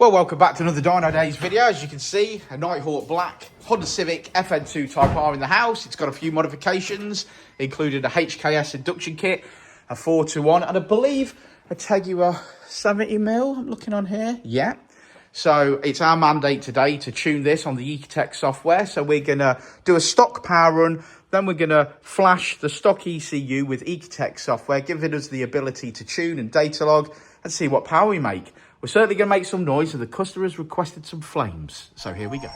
Well, welcome back to another Dynodaze video. As you can see, a Nighthawk Black Honda Civic FN2 Type R in the house. It's got a few modifications, including a HKS induction kit, a 4-to-1, and I believe a Tegua 70mm, I'm looking on here. Yeah. So it's our mandate today to tune this on the ECUTEK software. So we're going to do a stock power run, then we're going to flash the stock ECU with ECUTEK software, giving us the ability to tune and data log and see what power we make. We're certainly going to make some noise, and the customer's requested some flames. So here we go.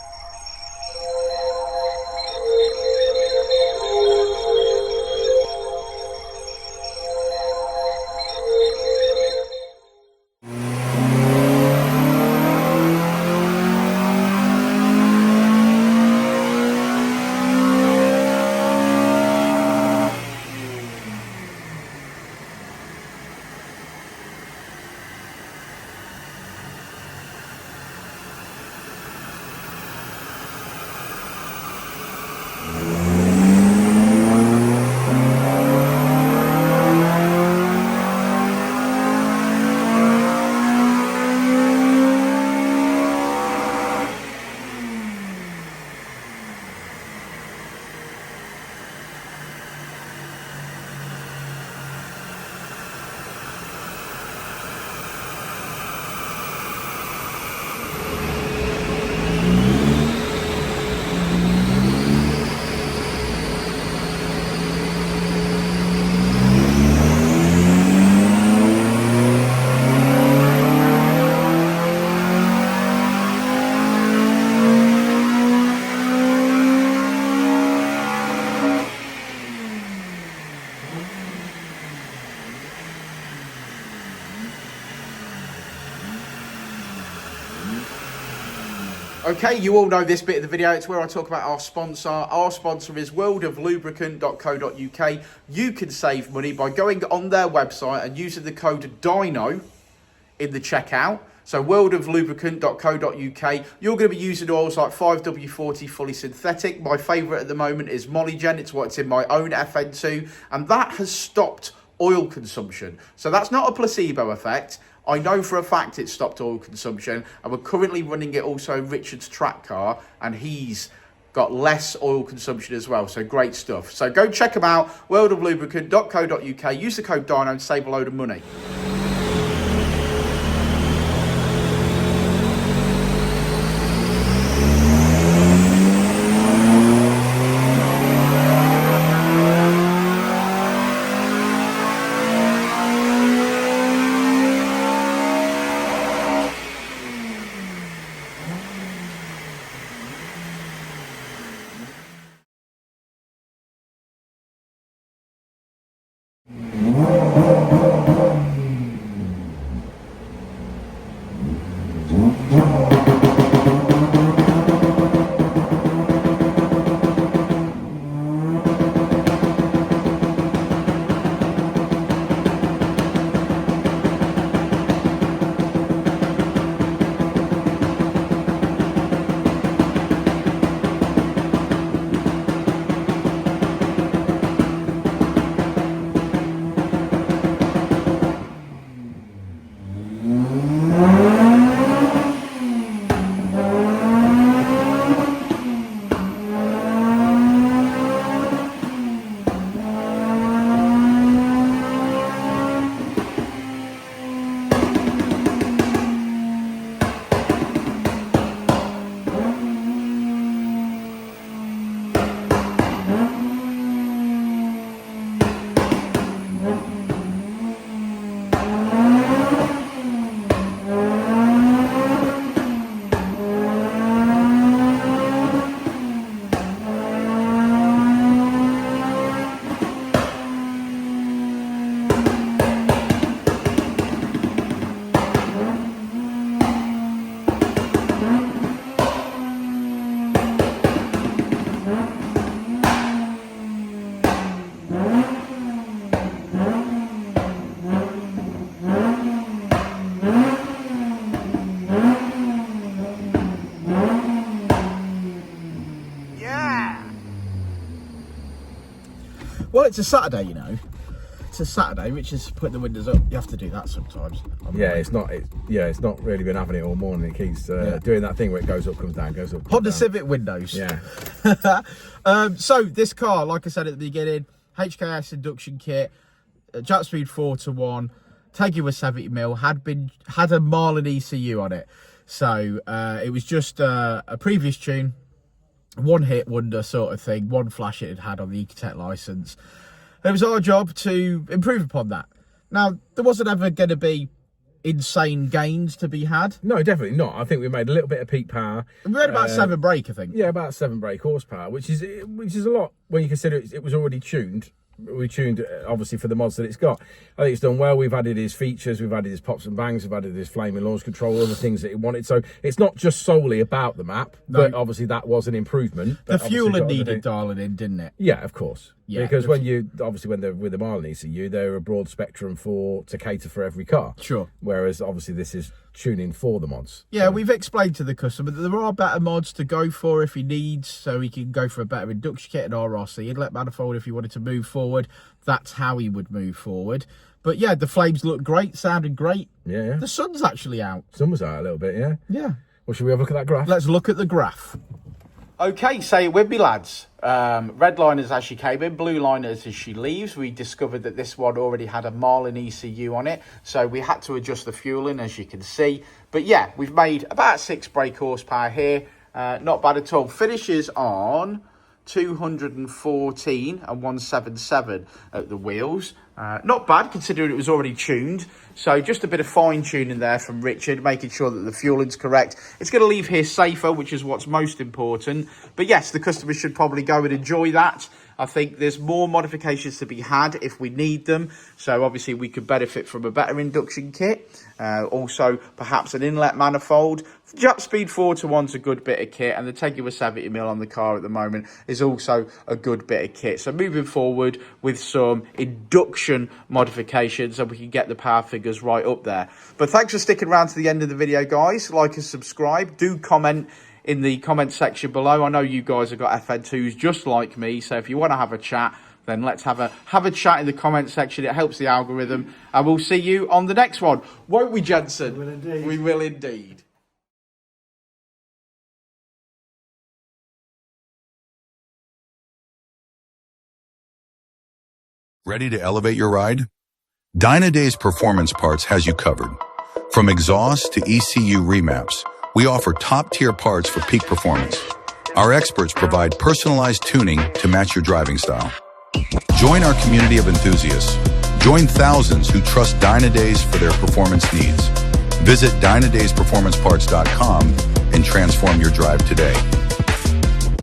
Okay, you all know this bit of the video. It's where I talk about our sponsor. Our sponsor is worldoflubricant.co.uk. You can save money by going on their website and using the code DYNO in the checkout. So worldoflubricant.co.uk. You're going to be using oils like 5W40 fully synthetic. My favourite at the moment is Molygen. It's what's in my own FN2. And that has stopped oil consumption. So that's not a placebo effect. I know for a fact it stopped oil consumption, and we're currently running it also in Richard's track car, and he's got less oil consumption as well. So great stuff. So go check them out, worldoflubricant.co.uk. Use the code DYNO and save a load of money. Well, it's a Saturday, you know. to Saturday, which is putting the windows up. You have to do that sometimes. Yeah, it's not really been having it all morning. It keeps doing that thing where it goes up, comes down, goes up. Honda Civic windows. Yeah. So this car, like I said at the beginning, HKS induction kit, jack speed 4:1, Tegu was 70 mil, had a Marlin ECU on it. So it was just a previous tune, one hit wonder sort of thing, one flash it had on the ECUTEK license. It was our job to improve upon that. Now, there wasn't ever going to be insane gains to be had. No, definitely not. I think we made a little bit of peak power. And we had about 7 brake, I think. Yeah, about 7 brake horsepower, which is a lot when you consider it was already tuned. We tuned obviously for the mods that it's got. I think it's done well. We've added his features, we've added his pops and bangs, we've added his flaming launch control, all the things that it wanted. So it's not just solely about the map, but obviously that was an improvement. The fuel had needed dialing in, didn't it? Yeah, of course. Yeah, because when they're with the Marlin ECU, they're a broad spectrum to cater for every car. Sure. Whereas obviously this is tuning for the mods. Yeah, we've explained to the customer that there are better mods to go for if he needs, so he can go for a better induction kit and RRC inlet manifold if he wanted to move forward. That's how he would move forward. But yeah, the flames look great, sounded great. Yeah. The sun's actually out. Sun was out a little bit, yeah. Yeah. Well, should we have a look at that graph? Let's look at the graph. Okay, say it with me, lads. Red liners as she came in, blue liners as she leaves. We discovered that this one already had a Marlin ECU on it, so we had to adjust the fueling, as you can see. But yeah, we've made about 6 brake horsepower here. Not bad at all. Finishes on 214 and 177 at the wheels. Not bad considering it was already tuned. So just a bit of fine tuning there from Richard, making sure that the fueling's correct. It's going to leave here safer, which is what's most important. But yes, the customer should probably go and enjoy that. I think there's more modifications to be had if we need them. So obviously we could benefit from a better induction kit. Also perhaps an inlet manifold. Jack speed 4:1's a good bit of kit, and the Tegu 70 mil on the car at the moment is also a good bit of kit. So moving forward with some induction modifications, so we can get the power figures right up there. But thanks for sticking around to the end of the video, guys. Like and subscribe. Do comment in the comment section below. I know you guys have got FN2s just like me, so if you want to have a chat, then let's have a chat in the comment section. It helps the algorithm, and we'll see you on the next one, won't we, Jensen? We will indeed. We will indeed. Ready to elevate your ride? Dynodaze Performance Parts has you covered. From exhaust to ECU remaps, we offer top-tier parts for peak performance. Our experts provide personalized tuning to match your driving style. Join our community of enthusiasts. Join thousands who trust Dynodaze for their performance needs. Visit dynodazeperformanceparts.com and transform your drive today.